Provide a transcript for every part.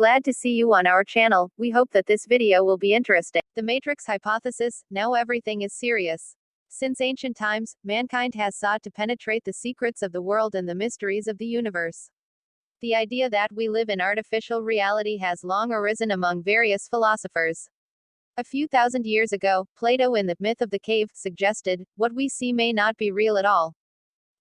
Glad to see you on our channel. We hope that this video will be interesting. The Matrix hypothesis. Now everything is serious. Since ancient times, mankind has sought to penetrate the secrets of the world and the mysteries of the universe. The idea that we live in artificial reality has long arisen among various philosophers. A few thousand years ago, Plato in the Myth of the Cave suggested, what we see may not be real at all.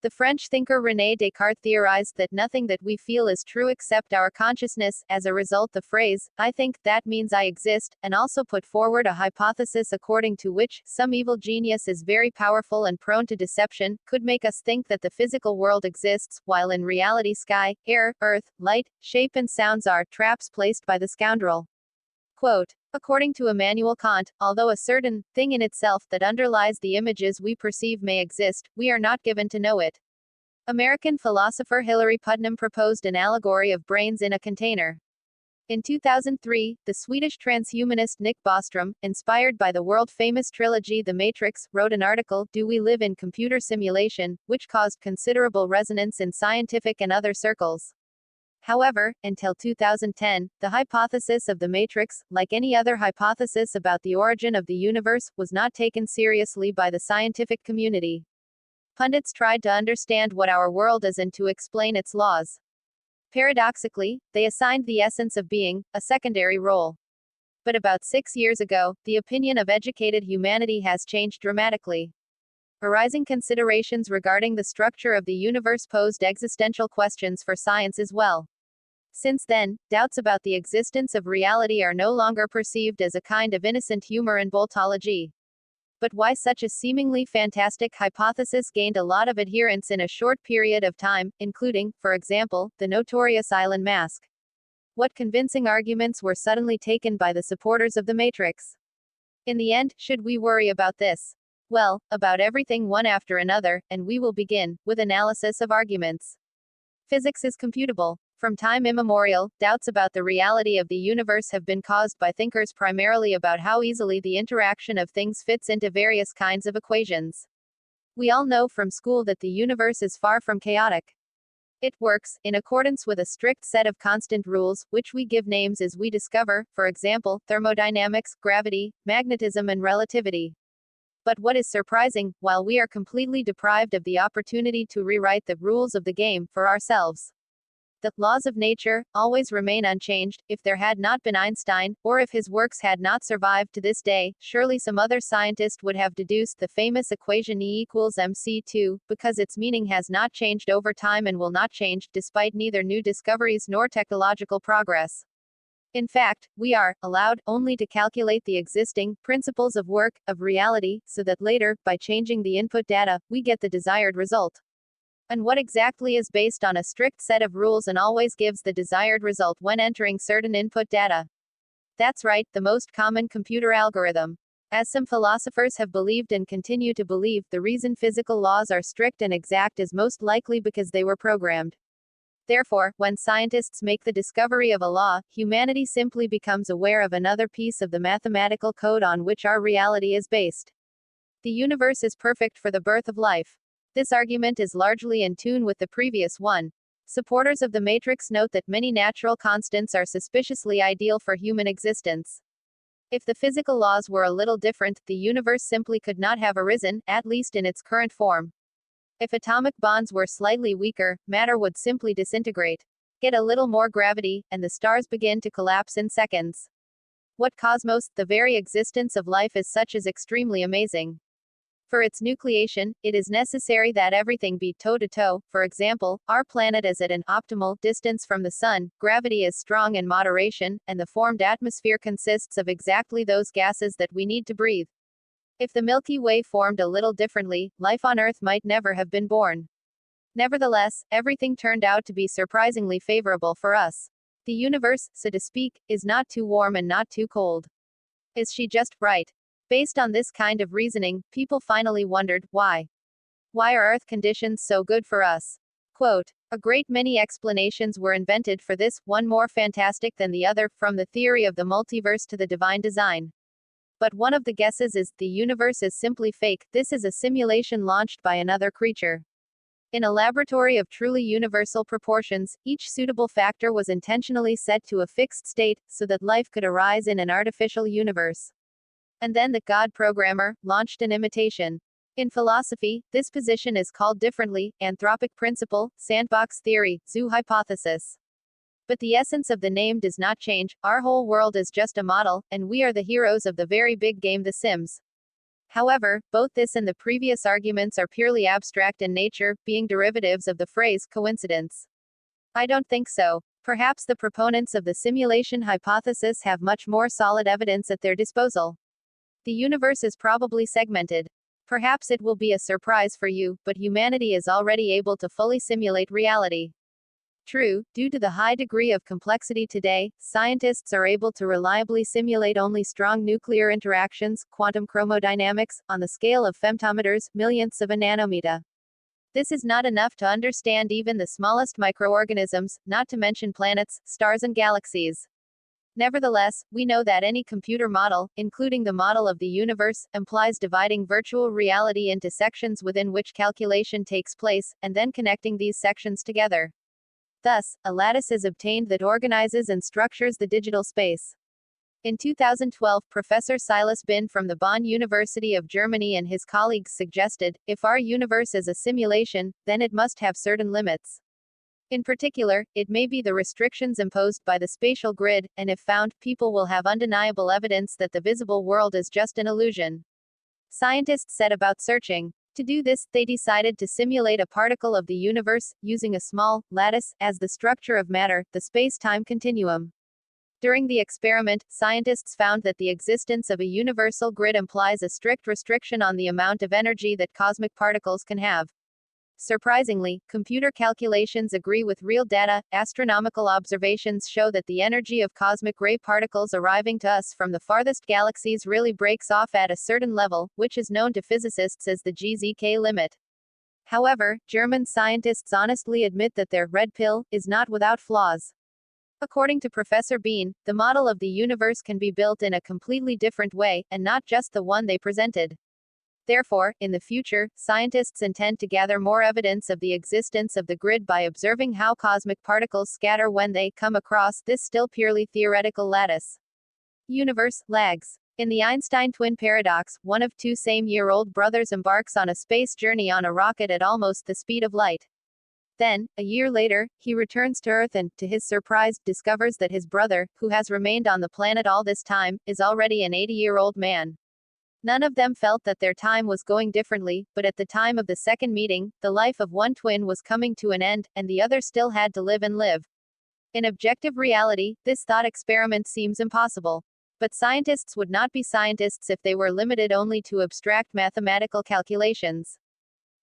The French thinker Rene Descartes theorized that nothing that we feel is true except our consciousness. As a result, the phrase, I think, that means I exist, and also put forward a hypothesis according to which some evil genius is very powerful and prone to deception, could make us think that the physical world exists, while in reality sky, air, earth, light, shape and sounds are traps placed by the scoundrel. Quote, according to Immanuel Kant, although a certain thing in itself that underlies the images we perceive may exist, we are not given to know it. American philosopher Hilary Putnam proposed an allegory of brains in a container. In 2003, the Swedish transhumanist Nick Bostrom, inspired by the world-famous trilogy The Matrix, wrote an article, Do We Live in Computer Simulation?, which caused considerable resonance in scientific and other circles. However, until 2010, the hypothesis of the Matrix, like any other hypothesis about the origin of the universe, was not taken seriously by the scientific community. Pundits tried to understand what our world is and to explain its laws. Paradoxically, they assigned the essence of being a secondary role. But about 6 years ago, the opinion of educated humanity has changed dramatically. Arising considerations regarding the structure of the universe posed existential questions for science as well. Since then, doubts about the existence of reality are no longer perceived as a kind of innocent humor and boltology. But why such a seemingly fantastic hypothesis gained a lot of adherents in a short period of time, including, for example, the notorious Elon Musk? What convincing arguments were suddenly taken by the supporters of the Matrix? In the end, should we worry about this? Well, about everything one after another, and we will begin with analysis of arguments. Physics is computable. From time immemorial, doubts about the reality of the universe have been caused by thinkers primarily about how easily the interaction of things fits into various kinds of equations. We all know from school that the universe is far from chaotic. It works, in accordance with a strict set of constant rules, which we give names as we discover, for example, thermodynamics, gravity, magnetism and relativity. But what is surprising, while we are completely deprived of the opportunity to rewrite the rules of the game for ourselves, the laws of nature always remain unchanged. If there had not been Einstein, or if his works had not survived to this day, surely some other scientist would have deduced the famous equation E equals mc2, because its meaning has not changed over time and will not change, despite neither new discoveries nor technological progress. In fact, we are allowed only to calculate the existing principles of work, of reality, so that later, by changing the input data, we get the desired result. And what exactly is based on a strict set of rules and always gives the desired result when entering certain input data? That's right, the most common computer algorithm. As some philosophers have believed and continue to believe, the reason physical laws are strict and exact is most likely because they were programmed. Therefore, when scientists make the discovery of a law, humanity simply becomes aware of another piece of the mathematical code on which our reality is based. The universe is perfect for the birth of life. This argument is largely in tune with the previous one. Supporters of the Matrix note that many natural constants are suspiciously ideal for human existence. If the physical laws were a little different, the universe simply could not have arisen, at least in its current form. If atomic bonds were slightly weaker, matter would simply disintegrate. Get a little more gravity, and the stars begin to collapse in seconds. What cosmos, the very existence of life as such, is extremely amazing. For its nucleation, it is necessary that everything be toe-to-toe. For example, our planet is at an optimal distance from the sun, gravity is strong in moderation, and the formed atmosphere consists of exactly those gases that we need to breathe. If the Milky Way formed a little differently, life on Earth might never have been born. Nevertheless, everything turned out to be surprisingly favorable for us. The universe, so to speak, is not too warm and not too cold. Is she just right? Based on this kind of reasoning, people finally wondered, why? Why are Earth conditions so good for us? Quote, a great many explanations were invented for this, one more fantastic than the other, from the theory of the multiverse to the divine design. But one of the guesses is, the universe is simply fake, this is a simulation launched by another creature. In a laboratory of truly universal proportions, each suitable factor was intentionally set to a fixed state, so that life could arise in an artificial universe. And then the God programmer launched an imitation. In philosophy, this position is called differently: anthropic principle, sandbox theory, zoo hypothesis. But the essence of the name does not change. Our whole world is just a model, and we are the heroes of the very big game The Sims. However, both this and the previous arguments are purely abstract in nature, being derivatives of the phrase coincidence. I don't think so. Perhaps the proponents of the simulation hypothesis have much more solid evidence at their disposal. The universe is probably segmented. Perhaps it will be a surprise for you, but humanity is already able to fully simulate reality. True, due to the high degree of complexity today, scientists are able to reliably simulate only strong nuclear interactions, quantum chromodynamics, on the scale of femtometers, millionths of a nanometer. This is not enough to understand even the smallest microorganisms, not to mention planets, stars and galaxies. Nevertheless, we know that any computer model, including the model of the universe, implies dividing virtual reality into sections within which calculation takes place, and then connecting these sections together. Thus, a lattice is obtained that organizes and structures the digital space. In 2012, Professor Silas Bin from the Bonn University of Germany and his colleagues suggested, if our universe is a simulation, then it must have certain limits. In particular, it may be the restrictions imposed by the spatial grid, and if found, people will have undeniable evidence that the visible world is just an illusion. Scientists set about searching. To do this, they decided to simulate a particle of the universe, using a small lattice as the structure of matter, the space-time continuum. During the experiment, scientists found that the existence of a universal grid implies a strict restriction on the amount of energy that cosmic particles can have. Surprisingly, computer calculations agree with real data. Astronomical observations show that the energy of cosmic ray particles arriving to us from the farthest galaxies really breaks off at a certain level, which is known to physicists as the GZK limit. However, German scientists honestly admit that their red pill is not without flaws. According to Professor Bean, the model of the universe can be built in a completely different way, and not just the one they presented. Therefore, in the future, scientists intend to gather more evidence of the existence of the grid by observing how cosmic particles scatter when they come across this still purely theoretical lattice. Universe lags. In the Einstein twin paradox, one of two same-year-old brothers embarks on a space journey on a rocket at almost the speed of light. Then, a year later, he returns to Earth and, to his surprise, discovers that his brother, who has remained on the planet all this time, is already an 80-year-old man. None of them felt that their time was going differently, but at the time of the second meeting, the life of one twin was coming to an end, and the other still had to live and live. In objective reality, this thought experiment seems impossible. But scientists would not be scientists if they were limited only to abstract mathematical calculations.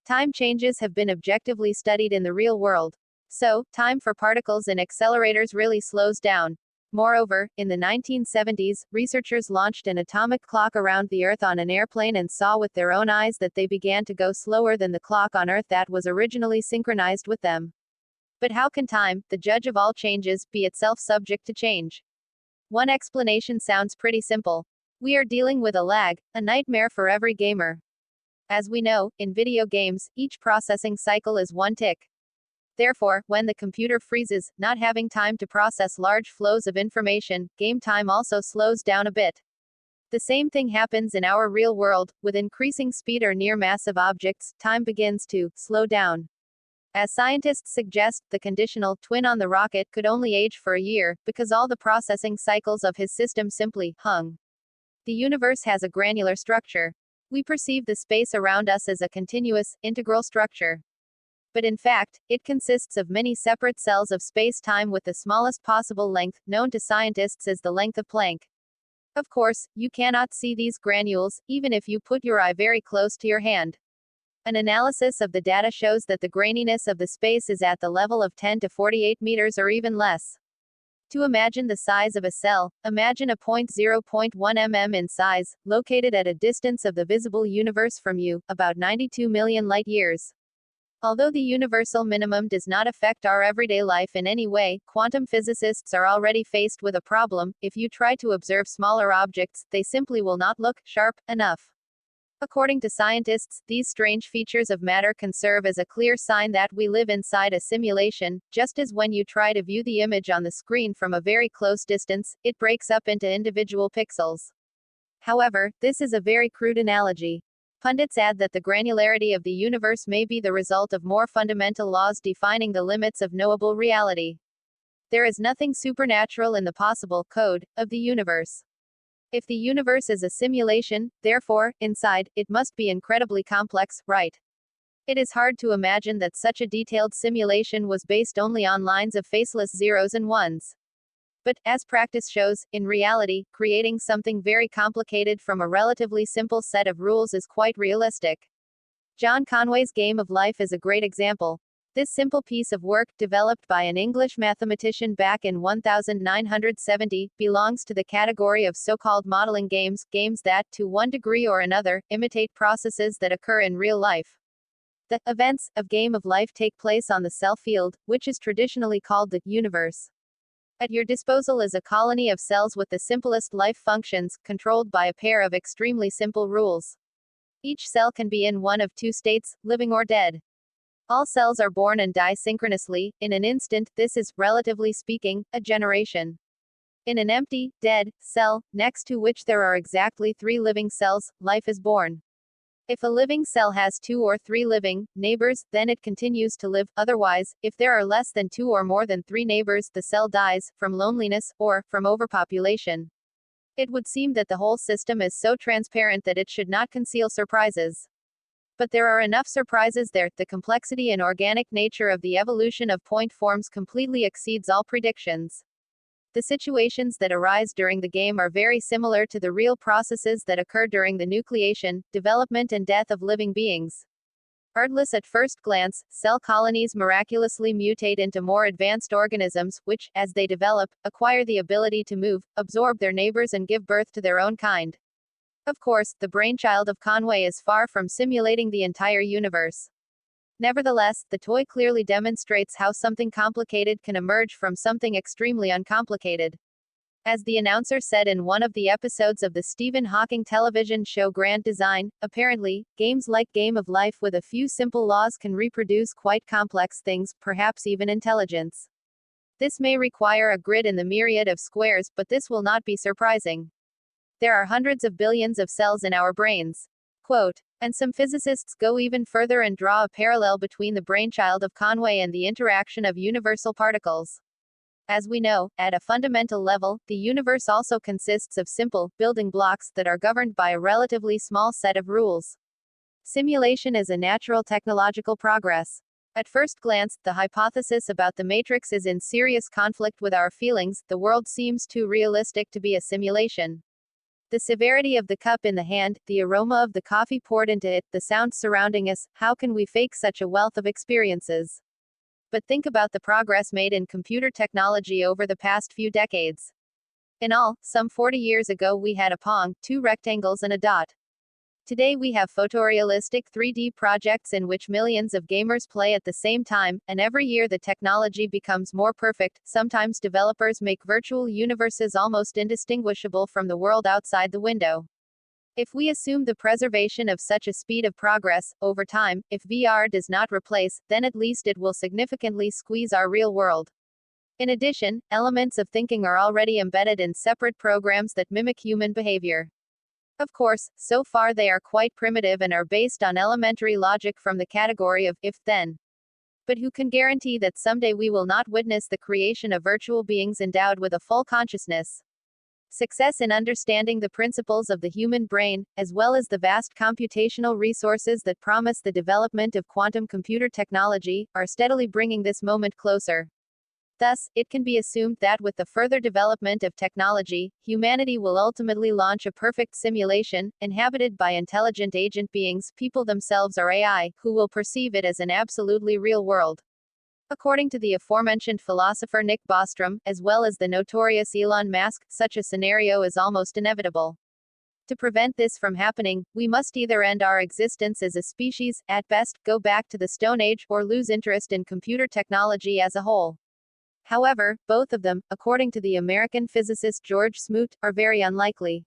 Time changes have been objectively studied in the real world. So, time for particles in accelerators really slows down. Moreover, in the 1970s, researchers launched an atomic clock around the Earth on an airplane and saw with their own eyes that they began to go slower than the clock on Earth that was originally synchronized with them. But how can time, the judge of all changes, be itself subject to change? One explanation sounds pretty simple. We are dealing with a lag, a nightmare for every gamer. As we know, in video games, each processing cycle is one tick. Therefore, when the computer freezes, not having time to process large flows of information, game time also slows down a bit. The same thing happens in our real world. With increasing speed or near massive objects, time begins to slow down. As scientists suggest, the conditional twin on the rocket could only age for a year, because all the processing cycles of his system simply hung. The universe has a granular structure. We perceive the space around us as a continuous, integral structure. But in fact, it consists of many separate cells of space-time with the smallest possible length, known to scientists as the length of Planck. Of course, you cannot see these granules, even if you put your eye very close to your hand. An analysis of the data shows that the graininess of the space is at the level of 10 to 48 meters or even less. To imagine the size of a cell, imagine a point 0.1 mm in size, located at a distance of the visible universe from you, about 92 million light-years. Although the universal minimum does not affect our everyday life in any way, quantum physicists are already faced with a problem. If you try to observe smaller objects, they simply will not look sharp enough. According to scientists, these strange features of matter can serve as a clear sign that we live inside a simulation, just as when you try to view the image on the screen from a very close distance, it breaks up into individual pixels. However, this is a very crude analogy. Pundits add that the granularity of the universe may be the result of more fundamental laws defining the limits of knowable reality. There is nothing supernatural in the possible code of the universe. If the universe is a simulation, therefore, inside, it must be incredibly complex, right? It is hard to imagine that such a detailed simulation was based only on lines of faceless zeros and ones. But, as practice shows, in reality, creating something very complicated from a relatively simple set of rules is quite realistic. John Conway's Game of Life is a great example. This simple piece of work, developed by an English mathematician back in 1970, belongs to the category of so-called modeling games, games that, to one degree or another, imitate processes that occur in real life. The events of Game of Life take place on the cell field, which is traditionally called the universe. At your disposal is a colony of cells with the simplest life functions, controlled by a pair of extremely simple rules. Each cell can be in one of two states, living or dead. All cells are born and die synchronously, in an instant. This is, relatively speaking, a generation. In an empty, dead, cell, next to which there are exactly 3 living cells, life is born. If a living cell has 2 or 3 living neighbors, then it continues to live. Otherwise, if there are less than 2 or more than 3 neighbors, the cell dies, from loneliness, or, from overpopulation. It would seem that the whole system is so transparent that it should not conceal surprises. But there are enough surprises there. The complexity and organic nature of the evolution of point forms completely exceeds all predictions. The situations that arise during the game are very similar to the real processes that occur during the nucleation, development and death of living beings. Artless at first glance, cell colonies miraculously mutate into more advanced organisms, which, as they develop, acquire the ability to move, absorb their neighbors and give birth to their own kind. Of course, the brainchild of Conway is far from simulating the entire universe. Nevertheless, the toy clearly demonstrates how something complicated can emerge from something extremely uncomplicated. As the announcer said in one of the episodes of the Stephen Hawking television show Grand Design, apparently, games like Game of Life with a few simple laws can reproduce quite complex things, perhaps even intelligence. This may require a grid in the myriad of squares, but this will not be surprising. There are hundreds of billions of cells in our brains. Quote, and some physicists go even further and draw a parallel between the brainchild of Conway and the interaction of universal particles. As we know, at a fundamental level, the universe also consists of simple, building blocks that are governed by a relatively small set of rules. Simulation is a natural technological progress. At first glance, the hypothesis about the matrix is in serious conflict with our feelings. The world seems too realistic to be a simulation. The severity of the cup in the hand, the aroma of the coffee poured into it, the sounds surrounding us, how can we fake such a wealth of experiences? But think about the progress made in computer technology over the past few decades. In all, some 40 years ago we had a Pong, 2 rectangles and a dot. Today we have photorealistic 3D projects in which millions of gamers play at the same time, and every year the technology becomes more perfect. Sometimes developers make virtual universes almost indistinguishable from the world outside the window. If we assume the preservation of such a speed of progress, over time, if VR does not replace, then at least it will significantly squeeze our real world. In addition, elements of thinking are already embedded in separate programs that mimic human behavior. Of course, so far they are quite primitive and are based on elementary logic from the category of if-then. But who can guarantee that someday we will not witness the creation of virtual beings endowed with a full consciousness? Success in understanding the principles of the human brain, as well as the vast computational resources that promise the development of quantum computer technology, are steadily bringing this moment closer. Thus, it can be assumed that with the further development of technology, humanity will ultimately launch a perfect simulation, inhabited by intelligent agent beings, people themselves or AI, who will perceive it as an absolutely real world. According to the aforementioned philosopher Nick Bostrom, as well as the notorious Elon Musk, such a scenario is almost inevitable. To prevent this from happening, we must either end our existence as a species, at best, go back to the Stone Age, or lose interest in computer technology as a whole. However, both of them, according to the American physicist George Smoot, are very unlikely.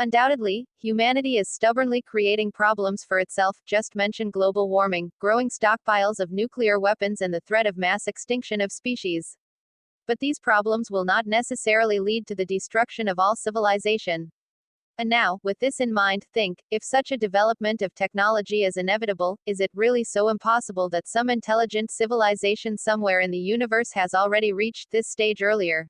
Undoubtedly, humanity is stubbornly creating problems for itself, just mention global warming, growing stockpiles of nuclear weapons, and the threat of mass extinction of species. But these problems will not necessarily lead to the destruction of all civilization. And now, with this in mind, think, if such a development of technology is inevitable, is it really so impossible that some intelligent civilization somewhere in the universe has already reached this stage earlier?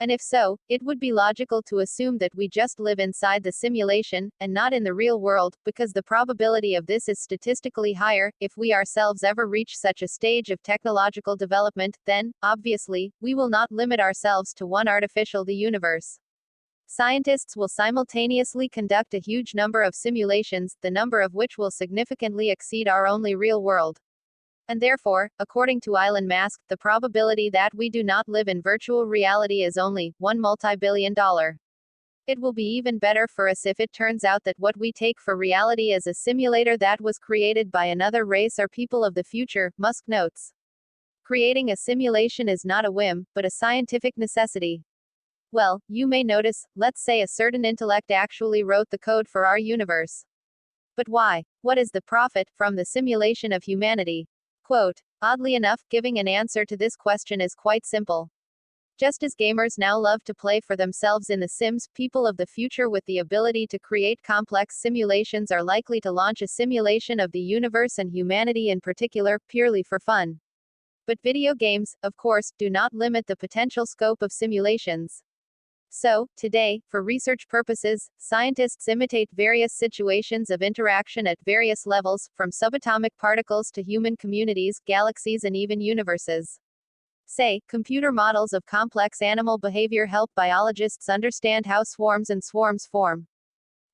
And if so, it would be logical to assume that we just live inside the simulation, and not in the real world, because the probability of this is statistically higher. If we ourselves ever reach such a stage of technological development, then, obviously, we will not limit ourselves to one artificial the universe. Scientists will simultaneously conduct a huge number of simulations, the number of which will significantly exceed our only real world. And therefore, according to Elon Musk, the probability that we do not live in virtual reality is only $1 multi-billion. It will be even better for us if it turns out that what we take for reality is a simulator that was created by another race or people of the future, Musk notes. Creating a simulation is not a whim, but a scientific necessity. Well, you may notice, let's say a certain intellect actually wrote the code for our universe. But why? What is the profit from the simulation of humanity? Quote, oddly enough, giving an answer to this question is quite simple. Just as gamers now love to play for themselves in The Sims, people of the future with the ability to create complex simulations are likely to launch a simulation of the universe and humanity in particular, purely for fun. But video games, of course, do not limit the potential scope of simulations. So, today, for research purposes, scientists imitate various situations of interaction at various levels, from subatomic particles to human communities, galaxies, and even universes. Say, computer models of complex animal behavior help biologists understand how swarms and swarms form.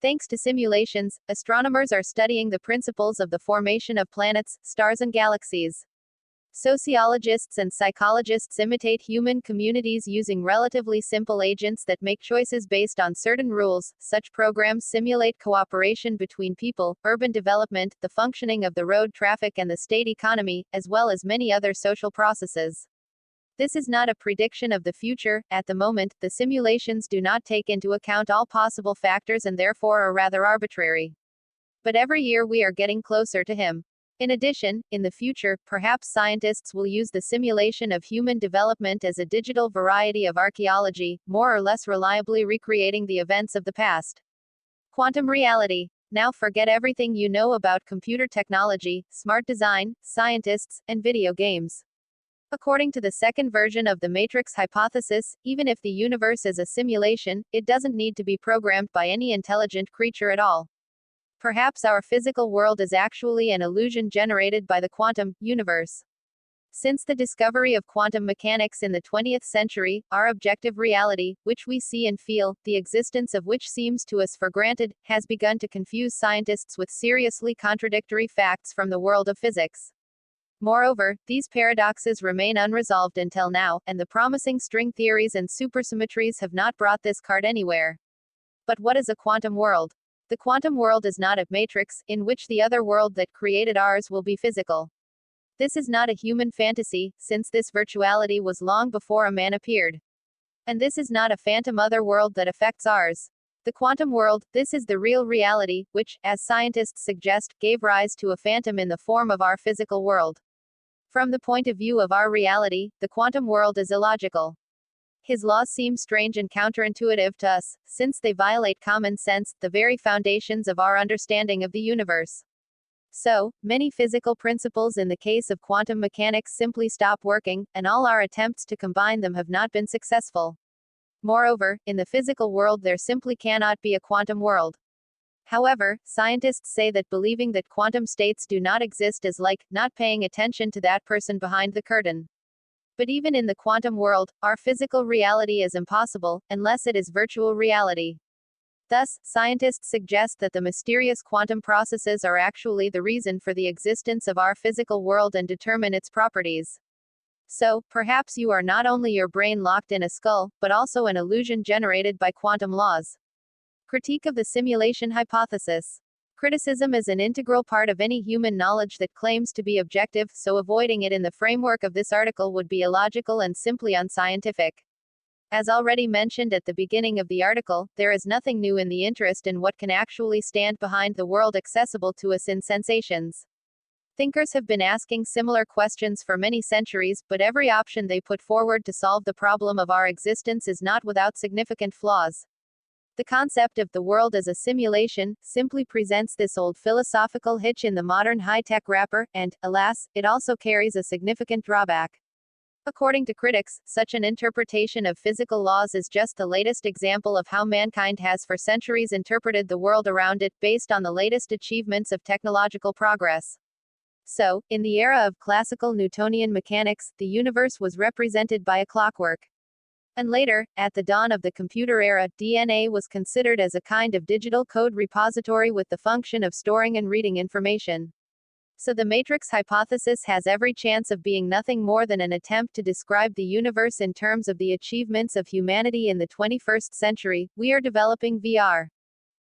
Thanks to simulations, astronomers are studying the principles of the formation of planets, stars, and galaxies. Sociologists and psychologists imitate human communities using relatively simple agents that make choices based on certain rules. Such programs simulate cooperation between people, urban development, the functioning of the road traffic, and the state economy, as well as many other social processes. This is not a prediction of the future. At the moment, the simulations do not take into account all possible factors and therefore are rather arbitrary. But every year we are getting closer to him. In addition, in the future, perhaps scientists will use the simulation of human development as a digital variety of archaeology, more or less reliably recreating the events of the past. Quantum reality. Now forget everything you know about computer technology, smart design, scientists, and video games. According to the second version of the matrix hypothesis, even if the universe is a simulation, it doesn't need to be programmed by any intelligent creature at all. Perhaps our physical world is actually an illusion generated by the quantum universe. Since the discovery of quantum mechanics in the 20th century, our objective reality, which we see and feel, the existence of which seems to us for granted, has begun to confuse scientists with seriously contradictory facts from the world of physics. Moreover, these paradoxes remain unresolved until now, and the promising string theories and supersymmetries have not brought this card anywhere. But what is a quantum world? The quantum world is not a matrix, in which the other world that created ours will be physical. This is not a human fantasy, since this virtuality was long before a man appeared. And this is not a phantom other world that affects ours. The quantum world, this is the real reality, which, as scientists suggest, gave rise to a phantom in the form of our physical world. From the point of view of our reality, the quantum world is illogical. His laws seem strange and counterintuitive to us, since they violate common sense, the very foundations of our understanding of the universe. So, many physical principles in the case of quantum mechanics simply stop working, and all our attempts to combine them have not been successful. Moreover, in the physical world there simply cannot be a quantum world. However, scientists say that believing that quantum states do not exist is like not paying attention to that person behind the curtain. But even in the quantum world, our physical reality is impossible, unless it is virtual reality. Thus, scientists suggest that the mysterious quantum processes are actually the reason for the existence of our physical world and determine its properties. So, perhaps you are not only your brain locked in a skull, but also an illusion generated by quantum laws. Critique of the simulation hypothesis. Criticism is an integral part of any human knowledge that claims to be objective, so avoiding it in the framework of this article would be illogical and simply unscientific. As already mentioned at the beginning of the article, there is nothing new in the interest in what can actually stand behind the world accessible to us in sensations. Thinkers have been asking similar questions for many centuries, but every option they put forward to solve the problem of our existence is not without significant flaws. The concept of the world as a simulation simply presents this old philosophical hitch in the modern high-tech wrapper, and, alas, it also carries a significant drawback. According to critics, such an interpretation of physical laws is just the latest example of how mankind has for centuries interpreted the world around it, based on the latest achievements of technological progress. So, in the era of classical Newtonian mechanics, the universe was represented by a clockwork. And later, at the dawn of the computer era, DNA was considered as a kind of digital code repository with the function of storing and reading information. So the matrix hypothesis has every chance of being nothing more than an attempt to describe the universe in terms of the achievements of humanity in the 21st century. We are developing VR.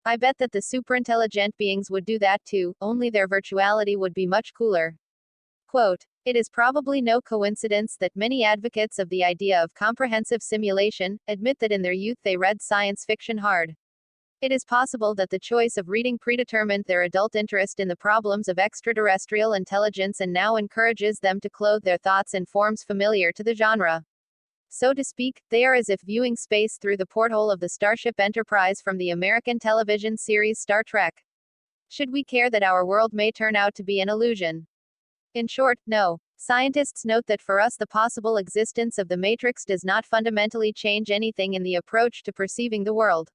I bet that the superintelligent beings would do that too, only their virtuality would be much cooler. Quote, "It is probably no coincidence that many advocates of the idea of comprehensive simulation admit that in their youth they read science fiction hard. It is possible that the choice of reading predetermined their adult interest in the problems of extraterrestrial intelligence and now encourages them to clothe their thoughts in forms familiar to the genre. So to speak, they are as if viewing space through the porthole of the Starship Enterprise from the American television series Star Trek. Should we care that our world may turn out to be an illusion? In short, no. Scientists note that for us the possible existence of the matrix does not fundamentally change anything in the approach to perceiving the world.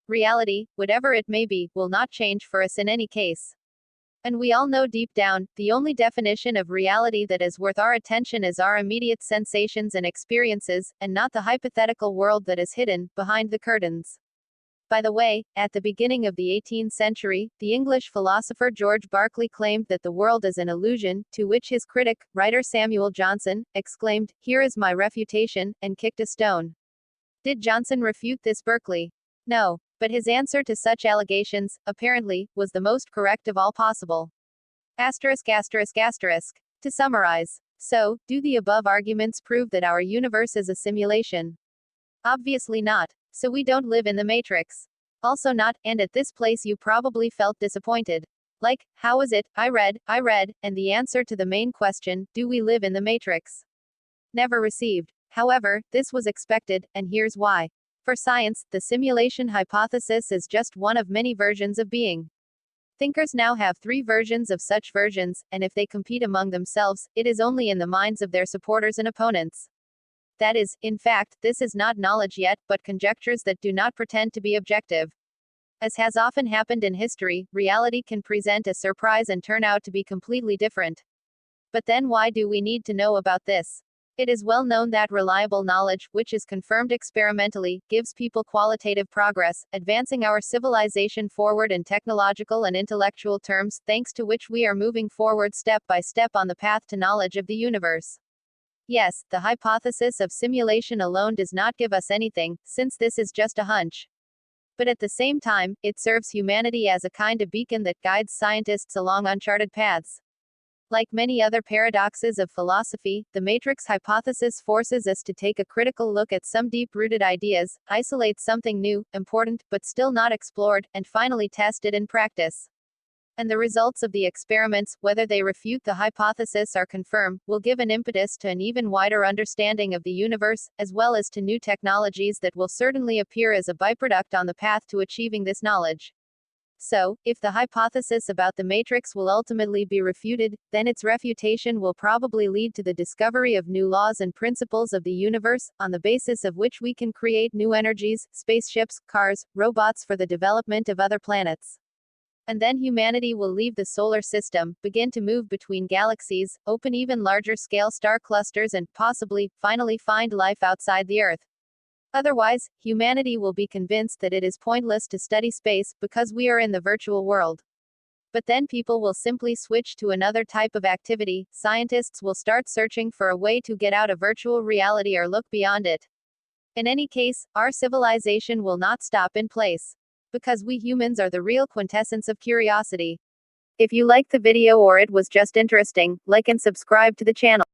Reality, whatever it may be, will not change for us in any case. And we all know deep down, the only definition of reality that is worth our attention is our immediate sensations and experiences, and not the hypothetical world that is hidden behind the curtains. By the way, at the beginning of the 18th century, the English philosopher George Berkeley claimed that the world is an illusion, to which his critic, writer Samuel Johnson, exclaimed, "Here is my refutation," and kicked a stone. Did Johnson refute this Berkeley? No. But his answer to such allegations, apparently, was the most correct of all possible. Asterisk asterisk asterisk. To summarize. So, do the above arguments prove that our universe is a simulation? Obviously not. So we don't live in the matrix. Also not, and at this place you probably felt disappointed. Like, how is it, I read, and the answer to the main question, do we live in the matrix? Never received. However, this was expected, and here's why. For science, the simulation hypothesis is just one of many versions of being. Thinkers now have 3 versions of such versions, and if they compete among themselves, it is only in the minds of their supporters and opponents. That is, in fact, this is not knowledge yet, but conjectures that do not pretend to be objective. As has often happened in history, reality can present a surprise and turn out to be completely different. But then why do we need to know about this? It is well known that reliable knowledge, which is confirmed experimentally, gives people qualitative progress, advancing our civilization forward in technological and intellectual terms, thanks to which we are moving forward step by step on the path to knowledge of the universe. Yes, the hypothesis of simulation alone does not give us anything, since this is just a hunch. But at the same time, it serves humanity as a kind of beacon that guides scientists along uncharted paths. Like many other paradoxes of philosophy, the matrix hypothesis forces us to take a critical look at some deep-rooted ideas, isolate something new, important, but still not explored, and finally test it in practice. And the results of the experiments, whether they refute the hypothesis or confirm, will give an impetus to an even wider understanding of the universe, as well as to new technologies that will certainly appear as a byproduct on the path to achieving this knowledge. So, if the hypothesis about the matrix will ultimately be refuted, then its refutation will probably lead to the discovery of new laws and principles of the universe, on the basis of which we can create new energies, spaceships, cars, robots for the development of other planets. And then humanity will leave the solar system, begin to move between galaxies, open even larger scale star clusters, and, possibly, finally find life outside the Earth. Otherwise, humanity will be convinced that it is pointless to study space, because we are in the virtual world. But then people will simply switch to another type of activity. Scientists will start searching for a way to get out of virtual reality or look beyond it. In any case, our civilization will not stop in place. Because we humans are the real quintessence of curiosity. If you liked the video or it was just interesting, like and subscribe to the channel.